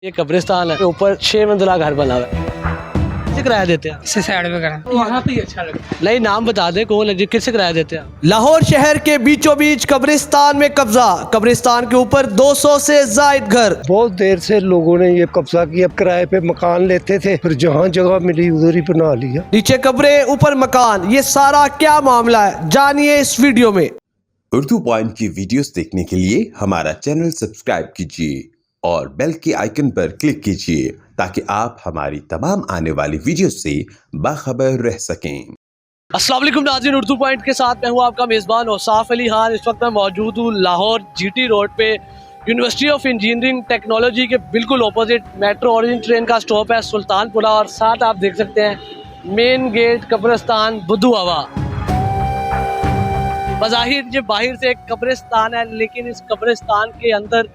ये कब्रिस्तान है, ऊपर 6 मंजिला घर बना हुआ है। किसे किराया देते हैं? इसे साइड पे करा, वहाँ पे ही अच्छा लगता है। नहीं, नाम बता दे कौन है जी, किसे किराया देते हैं? लाहौर शहर के बीचों बीच कब्रिस्तान में कब्जा। कब्रिस्तान के ऊपर 200 से जायद घर। बहुत देर से लोगों ने ये कब्जा किया, किराए पे मकान लेते थे, फिर जहाँ जगह मिली उधर ही बना लिया। नीचे कब्रें ऊपर मकान, ये सारा क्या मामला है, जानिए इस वीडियो में। उर्दू पॉइंट की वीडियोस देखने के लिए हमारा चैनल सब्सक्राइब कीजिए और बेल के आइकन पर क्लिक कीजिए ताकि आप हमारी तमाम आने वाली वीडियो से बाखबर रह सकें। अस्सलाम वालेकुम नाज़रीन, उर्दू पॉइंट के साथ मैं हूँ आपका मेज़बान औसाफ अली खान। इस वक्त मैं मौजूद हूँ लाहौर जीटी रोड पे, यूनिवर्सिटी ऑफ इंजीनियरिंग टेक्नोलॉजी के बिल्कुल ऑपोजिट मेट्रो ऑरिजिन ट्रेन का स्टॉप है सुल्तानपुरा, और साथ आप देख सकते हैं मेन गेट कब्रिस्तान बुद्धू हवा। बज़ाहिर ये बाहर से एक कब्रिस्तान है, लेकिन इस कब्रिस्तान के अंदर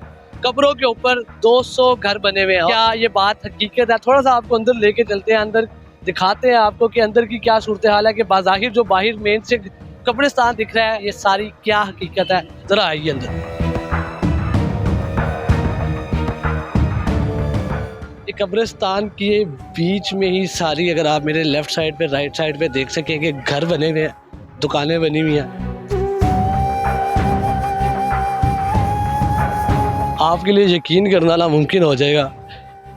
कब्रों के ऊपर 200 घर बने हुए हैं। क्या ये बात हकीकत है? थोड़ा सा आपको अंदर लेके चलते हैं, अंदर दिखाते हैं आपको कि अंदर की क्या सूरत हाल है, कि बाज़ाहिर जो बाहर मेन से कब्रिस्तान दिख रहा है ये सारी क्या हकीकत है। ज़रा आइए अंदर। ये कब्रिस्तान के बीच में ही सारी, अगर आप मेरे लेफ्ट साइड पे राइट साइड पे देख सकें कि घर बने हुए हैं, दुकानें बनी हुई हैं। आपके लिए यकीन करना नामुमकिन हो जाएगा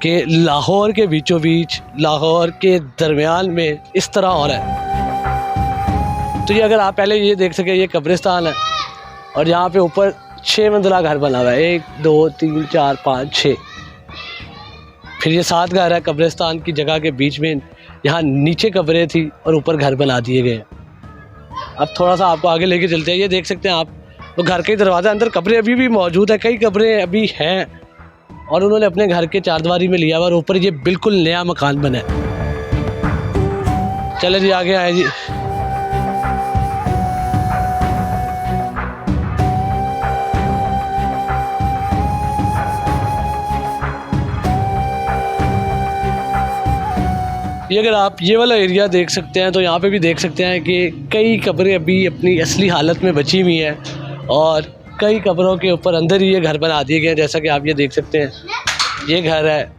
कि लाहौर के बीचों बीच, लाहौर के दरमियान में इस तरह हो रहा है। तो ये अगर आप पहले ये देख सकें, ये कब्रिस्तान है और यहाँ पे ऊपर 6 मंजिला घर बना हुआ है, 1 2 3 4 5 6। फिर ये 7 घर है कब्रिस्तान की जगह के बीच में। यहाँ नीचे कब्रें थी और ऊपर घर बना दिए गए। अब थोड़ा सा आपको आगे लेके चलते हैं। ये देख सकते हैं आप, तो घर के दरवाज़े अंदर कब्रें अभी भी मौजूद है, कई कब्रें अभी हैं और उन्होंने अपने घर के चारदीवारी में लिया हुआ, और ऊपर ये बिल्कुल नया मकान बना है। चले जी आगे आए जी। ये अगर आप ये वाला एरिया देख सकते हैं तो यहाँ पे भी देख सकते हैं कि कई कब्रें अभी अपनी असली हालत में बची हुई हैं, और कई कब्रों के ऊपर अंदर ही ये घर बना दिए गए हैं। जैसा कि आप ये देख सकते हैं, ये घर है,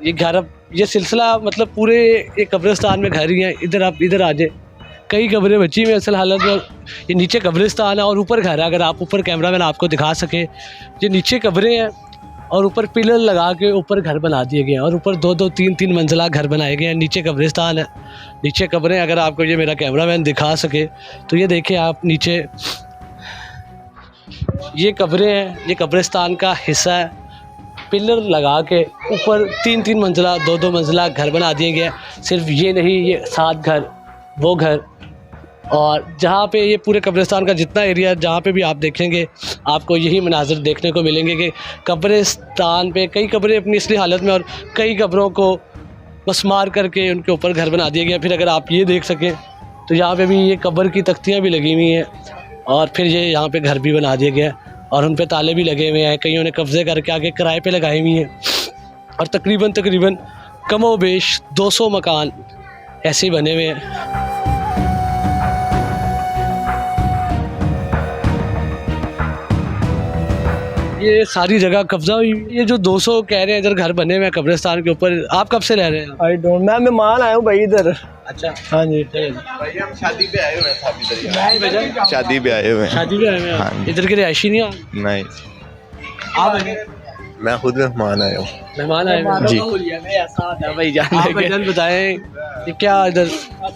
ये घर, अब ये सिलसिला मतलब पूरे ये कब्रिस्तान में घर ही हैं। इधर आप इधर आ जाए, कई कब्रें बची हुई हैं असल हालत में। ये नीचे कब्रिस्तान है और ऊपर घर है। अगर आप ऊपर कैमरा मैन आपको दिखा सके, ये नीचे कब्रें हैं और ऊपर पिलर लगा के ऊपर घर बना दिए गए हैं, और ऊपर 2 2 3 3 मंजिला घर बनाए गए हैं। नीचे कब्रिस्तान है, नीचे कब्रें। अगर आपको ये मेरा कैमरा मैन दिखा सके तो ये देखिए आप, नीचे ये कब्रें हैं, ये कब्रिस्तान का हिस्सा है। पिलर लगा के ऊपर 3 3 मंजिला 2 2 मंजिला घर बना दिए गए हैं। सिर्फ ये नहीं, ये 7 घर, वो घर, और जहाँ पे ये पूरे कब्रिस्तान का जितना एरिया, जहाँ पे भी आप देखेंगे आपको यही मनाजिर देखने को मिलेंगे कि कब्रिस्तान पे कई कब्रें अपनी असली हालत में और कई कब्रों को मसमार करके उनके ऊपर घर बना दिए गए। फिर अगर आप ये देख सकें तो यहाँ पे भी ये कब्र की तख्तियाँ भी लगी हुई हैं, और फिर ये यहाँ पे घर भी बना दिए गए और उन पे ताले भी लगे हुए हैं। कईयों ने कब्ज़े करके आगे किराए पे लगाई हुई हैं, और तकरीबन कमोबेश 200 मकान ऐसे ही बने हुए हैं। ये सारी जगह कब्जा हुई। ये जो 200 कह रहे हैं इधर घर बने हुए हैं कब्रिस्तान के ऊपर, आप कब से रह रहे हैं? आई डोंट, मैं मेहमान आया हूँ भाई इधर। अच्छा, हाँ जी, भाई हम शादी पे आए हुए हैं, शादी पे आए हुए हैं। शादी पे आए हुए हैं, इधर के रिहायशी नहीं आप? नहीं, आप मैं खुद मेहमान आया हूँ। मेहमान आए हुए हैं जी। आप भाईजान बताएं कि क्या इधर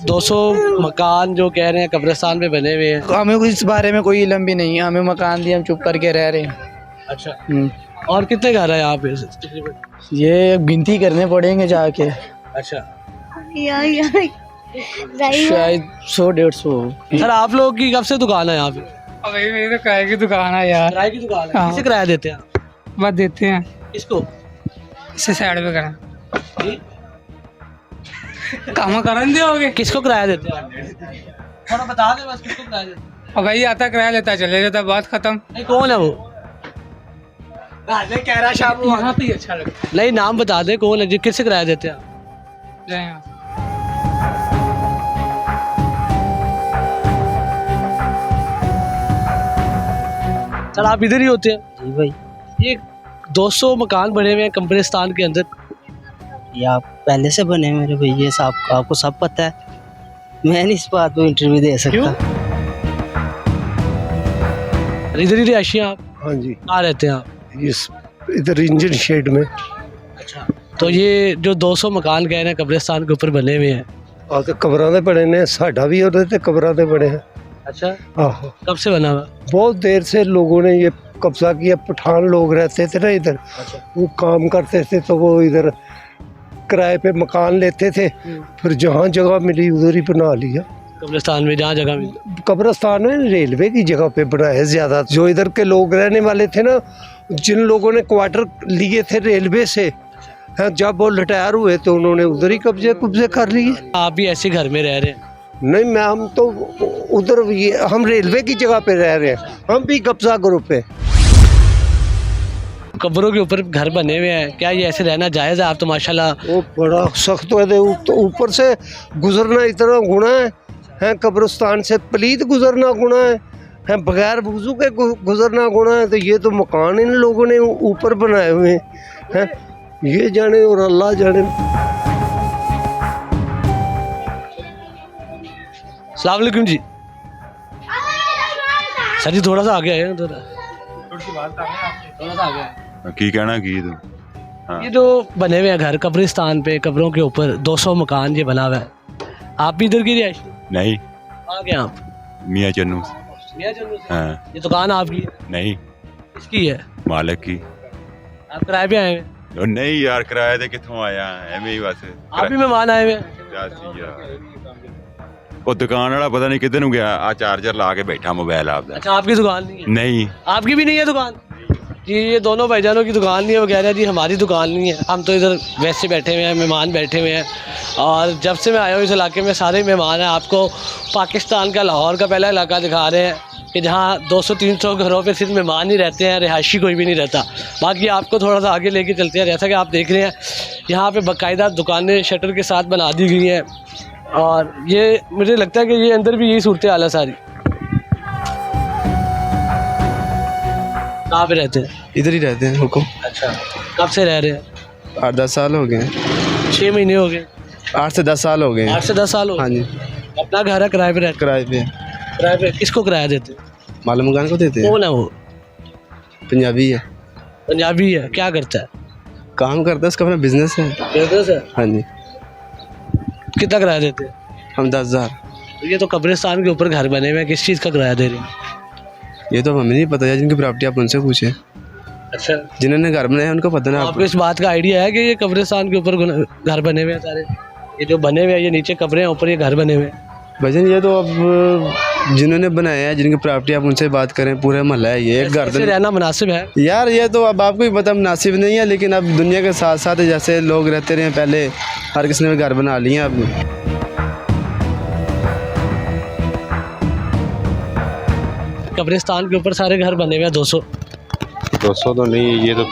200 मकान जो कह रहे हैं कब्रिस्तान में बने हुए हैं? हमें इस बारे में कोई इल्म भी नहीं है, हमें मकान दिए, हम चुप करके रह रहे हैं। अच्छा, और कितने घर है यहाँ पे? ये गिनती करने पड़ेंगे जाके। अच्छा, शायद 100-150। सर आप लोग की कब से दुकान है यहाँ पे? अभी मेरी तो किराए की दुकान है यार। किराए की दुकान है? हाँ। किसे किराया देते हैं? बस देते हैं, इसको इसे साइड पे करा, काम करन दोगे। किसको किराया देते हैं? थोड़ा बता दे बस, किसको किराया देते हैं? और भाई आता किराया लेता चले जाता, बात खत्म। नहीं, कौन है वो? कह रहा शाम वहाँ पे ही अच्छा लगता नहीं, नाम बता दे कौन है जी, किससे किराया देते हैं? है। सर आप इधर ही होते हैं? जी भाई, ये 200 मकान बने हुए हैं कब्रिस्तान के अंदर। या पहले से बने मेरे भैया साहब, आपको सब पता है, मैं नहीं इस बात पे इंटरव्यू दे सकता। इधर ही रिहायशी हैं आप? हाँ जी, कहाँ रहते हैं आप? इस इधर इंजन शेड में। अच्छा, तो ये जो 200 मकान गए हैं कब्रिस्तान के ऊपर बने हुए हैं, आ तो कबरां दे बने ने, साडा भी ਉਹਦੇ ਤੇ कबरां दे बने हैं। अच्छा, आहो, कब से बना हुआ? बहुत देर से लोगों ने ये कब्जा किया। पठान लोग रहते थे ना इधर, वो काम करते थे तो वो इधर किराए पे मकान लेते थे, फिर जहाँ जगह मिली उधर ही बना लिया। कब्रिस्तान में जहाँ जगह मिली। कब्रिस्तान में रेलवे की जगह पे बनाए ज़्यादा। जो इधर के लोग रहने वाले थे ना, जिन लोगों ने क्वार्टर लिए थे रेलवे से, हैं, जब वो रिटायर हुए तो उन्होंने उधर ही कब्जे कर लिए। आप भी ऐसे घर में रह रहे हैं? नहीं, मैं हम तो उधर हम रेलवे की जगह पे रह रहे हैं, हम भी कब्जा ग्रुप पे। कब्रों के ऊपर घर बने हुए हैं, क्या ये ऐसे रहना जायज़ है? आप तो माशाल्लाह। वो बड़ा सख्त है, तो ऊपर से गुजरना इतना गुनाह है, कब्रिस्तान से पलीत गुजरना गुनाह है, बगैर वुज़ू के गुजरना गुनाह है। तो ये तो मकान इन लोगों ने ऊपर बनाए हुए हैं, ये जाने और अल्लाह जाने। अस्सलाम वालेकुम जी। सर जी थोड़ा सा आगे आए, थोड़ा सा आगे आए। की कहना की तू? हाँ। ये जो बने हुए हैं घर कब्रिस्तान पे, कब्रों के ऊपर 200 मकान ये बना हुआ है, आप भी इधर की रिहायशी? नहीं, आ गए आप? मियाँ चन्नू। मियां चन्नू से? हाँ। ये दुकान आपकी है? नहीं, किसकी है? मालिक की। आप किराए पे आए हैं? ਉਹ ਨਹੀਂ ਯਾਰ ਕਿਰਾਏ ਤੇ ਕਿੱਥੋਂ ਆਇਆ ਐਵੇਂ ਹੀ ਬਸ आप भी मेहमान आए हुए हैं? ਉਹ ਦੁਕਾਨ ਵਾਲਾ ਪਤਾ ਨਹੀਂ ਕਿੱਧਰ ਨੂੰ ਗਿਆ ਆ ਚਾਰਜਰ ਲਾ ਕੇ ਬੈਠਾ ਮੋਬਾਈਲ ਆਪਦਾ अच्छा, आपकी दुकान नहीं है? नहीं आपकी भी नहीं है दुकान? जी, ये दोनों भाईजानों की दुकान नहीं है। वो कह रहे हैं जी हमारी दुकान नहीं है, हम तो इधर वैसे बैठे हुए हैं, मेहमान बैठे हुए हैं। और जब से मैं आया हूँ इस इलाके में सारे मेहमान हैं। आपको पाकिस्तान का लाहौर का पहला इलाका दिखा रहे हैं कि जहाँ 200-300 घरों पे सिर्फ मेहमान ही रहते हैं, रिहायशी कोई भी नहीं रहता। बाकी आपको थोड़ा सा आगे लेके चलते हैं। जैसा कि आप देख रहे हैं यहाँ पे बाकायदा दुकानें शटर के साथ बना दी गई हैं, और ये मुझे लगता है कि ये अंदर भी यही सूरत हाल है सारी। कहाँ पे रहते हैं? इधर ही रहते हैं हुक्म। अच्छा, कब से रह रहे हैं? 8-10 साल हो गए, 6 महीने हो गए? 8 से 10 साल हो गए। 8 से 10 साल हो हाँ गए? जी, अपना घर है, किराए पे रहते? किराए पे। किराए पे किसको किराया देते? मालूम मकान को देते हैं। कौन है वो? पंजाबी है, पंजाबी है। क्या करता है? काम करता है, उसका अपना बिजनेस है। बिजनेस है। हाँ जी, कितना किराया देते हैं? हम 10,000। तो ये तो कब्रिस्तान के ऊपर घर बने हुए हैं, किस चीज़ का किराया दे रहे हैं? ये तो हमें नहीं पता है, जिनकी प्रॉपर्टी आप उनसे पूछें, अच्छा, जिन्होंने घर बनाया उनको पता ना। आपको इस बात का आइडिया है कि ये कब्रिस्तान के ऊपर घर बने हुए हैं सारे? ये जो बने हुए हैं, ये नीचे कब्रें हैं, ऊपर ये घर बने हुए हैं। भजन ये तो अब जिन्होंने बनाया है, जिनकी प्रॉपर्टी आप उनसे बात करें, पूरा महल्ला है ये, एक घर ऐसे रहना मुनासिब है? यार ये तो अब आपको ही पता मुनासिब नहीं है, लेकिन अब दुनिया के साथ साथ जैसे लोग रहते रहे पहले, हर किसी ने घर बना लिया अब। कब्रिस्तान के ऊपर सारे घर बने हुए हैं 200 तो नहीं, ये तो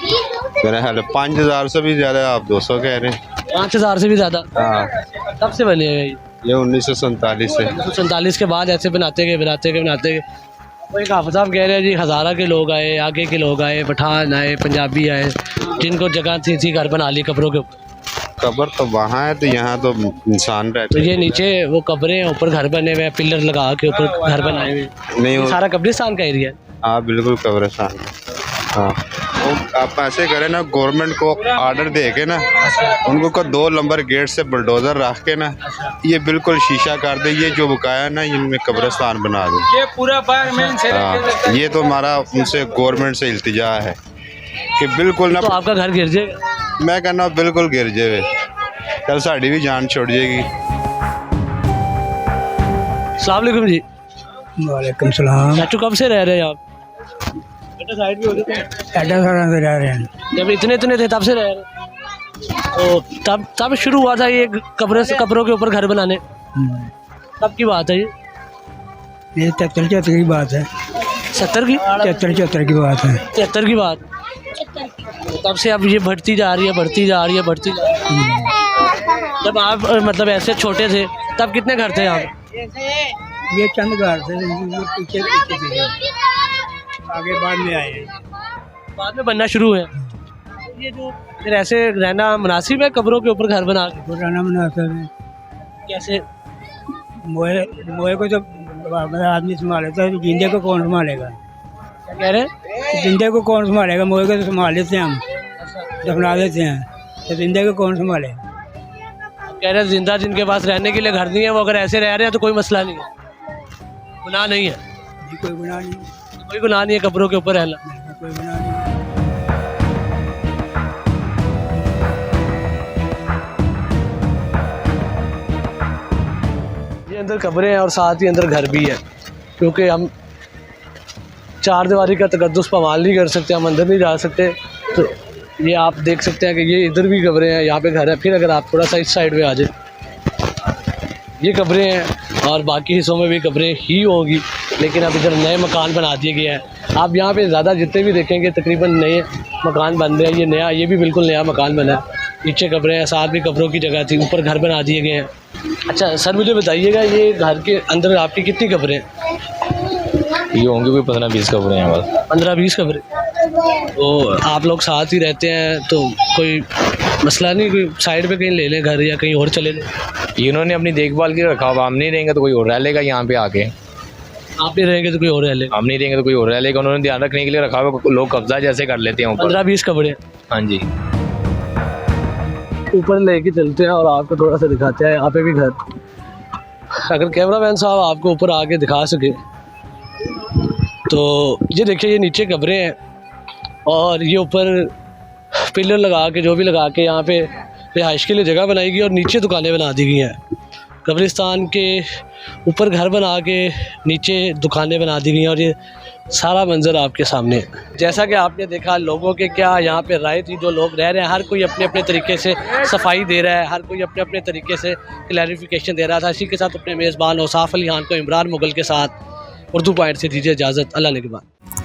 मेरा ख्याल है 5,000 से भी ज़्यादा आप 200 कह रहे हैं। 5,000 से भी ज़्यादा? हाँ, कब से बने हुए हैं ये 1947 से। 1947 के बाद ऐसे बनाते गए। वो एक हाफ़िज़ साहब कह रहे हैं जी, हज़ारा के लोग आए, आगे के लोग आए, पठान आए, पंजाबी आए, जिनको जगह थी घर बना ली कब्रों के ऊपर। कब्र तो वहाँ है, तो यहाँ तो इंसान रहते तो ये नीचे वो कब्रें हैं, ऊपर घर बने हुए हैं, पिलर लगा के ऊपर घर बनाए हुए हैं। नहीं ये सारा कब्रिस्तान का एरिया है? हाँ बिल्कुल कब्रिस्तान। हाँ, तो आप ऐसे करें ना, गवर्नमेंट को ऑर्डर दे के ना, उनको को 2 नंबर गेट से बुलडोज़र रख के ना, ये बिल्कुल शीशा कर दे, ये जो बकाया ना इनमें कब्रिस्तान बना दे। ये पूरा हाँ, ये तो हमारा उनसे गवर्नमेंट से इल्तिजा है कि बिल्कुल ना। तो आपका घर गिर जाएगा? मैं कहना बिल्कुल गिर जाए, कल साड़ी भी जान छोड़ जाएगी। अस्सलाम वालेकुम जी। वालेकुम सलाम। चाचू कब से रह रहे हैं आप? साइड भी हो गए थे? एडा सारा से रह रहे हैं। जब इतने थे तब से रह रहे हैं? तो तब शुरू हुआ था ये कब्रों के ऊपर घर बनाने? कब की बात है ये? 73-74 की बात है। 70 की? 73-74 की बात है। 73 की बात। तब से अब ये बढ़ती जा रही है। जब आप मतलब ऐसे छोटे थे तब कितने घर थे यहाँ? ये चंद घर थे, ये पीछे थे, आगे बाद में आए, बाद में बनना शुरू है। ये जो फिर ऐसे रहना मुनासिब है कब्रों के ऊपर घर बना के? पुराना मुनासिब है। कैसे? मोए मोए को तो आदमी संभालेता है, तो जिंदे को कौन संभालेगा? क्या कह रहे हैं? जिंदे को कौन संभालेगा? मोए को तो संभाल लेते हैं हम, दफना देते हैं, तो जिंदे को कौन संभालेगा? कह रहे हैं जिंदा जिनके पास रहने के लिए घर नहीं है वो अगर ऐसे रह रहे हैं तो कोई मसला नहीं है, गुनाह नहीं है? जी कोई गुनाह नहीं, कोई गुनाह नहीं है कब्रों के ऊपर रहना। कोई गुनाह नहीं। ये अंदर कब्रें हैं और साथ ही अंदर घर भी है, क्योंकि हम चार दीवारी का तकद्दुस पमाल नहीं कर सकते, हम अंदर नहीं जा सकते। तो ये आप देख सकते हैं कि ये इधर भी कब्रें हैं, यहाँ पे घर है। फिर अगर आप थोड़ा सा इस साइड में आ जाए, ये कब्रें हैं और बाकी हिस्सों में भी कब्रें ही होगी, लेकिन अब इधर नए मकान बना दिए गए हैं। आप यहाँ पे ज़्यादा जितने भी देखेंगे तकरीबन नए मकान बन रहे हैं। ये नया, ये भी बिल्कुल नया मकान बना है। नीचे कब्रें हैं, साथ भी कब्रों की जगह थी, ऊपर घर बना दिए गए हैं। अच्छा सर, मुझे बताइएगा ये घर के अंदर आपकी कितनी कब्रें हैं? ये होंगे कोई 15-20 कब्रें हैं बस। 15-20 कब्रें? तो आप लोग साथ ही रहते हैं तो कोई मसला नहीं, कोई साइड पे कहीं ले लें घर या कहीं और चले लें? इन्होंने अपनी देखभाल की रखा हुआ, हम नहीं रहेंगे तो कोई और रह लेगा यहाँ पे आके। आप नहीं रहेंगे तो कोई और रह लेगा? हम नहीं रहेंगे तो कोई और रह लेगा। उन्होंने ध्यान रखने के लिए रखा हुआ, लोग कब्जा जैसे कर लेते हैं ऊपर। 15-20 कब्रें? हाँ जी। ऊपर लेके चलते हैं और आपको थोड़ा सा दिखाते हैं यहाँ पे भी घर। अगर कैमरामैन साहब आपको ऊपर आके दिखा सके तो ये देखिए, ये नीचे कब्रें हैं और ये ऊपर पिलर लगा के, जो भी लगा के यहाँ पे रिहाइश के लिए जगह बनाई गई और नीचे दुकानें बना दी गई हैं। कब्रिस्तान के ऊपर घर बना के नीचे दुकानें बना दी गई हैं और ये सारा मंजर आपके सामने है। जैसा कि आपने देखा लोगों के क्या यहाँ पे राय थी, जो लोग रह रहे हैं हर कोई अपने अपने तरीके से सफाई दे रहा है, हर कोई अपने अपने तरीके से क्लैरिफिकेशन दे रहा था। इसी के साथ अपने मेज़बान औसाफ अली खान को इमरान मुगल के साथ उर्दू पॉइंट से दीजिए इजाज़त। अल्लाह ने के बाद।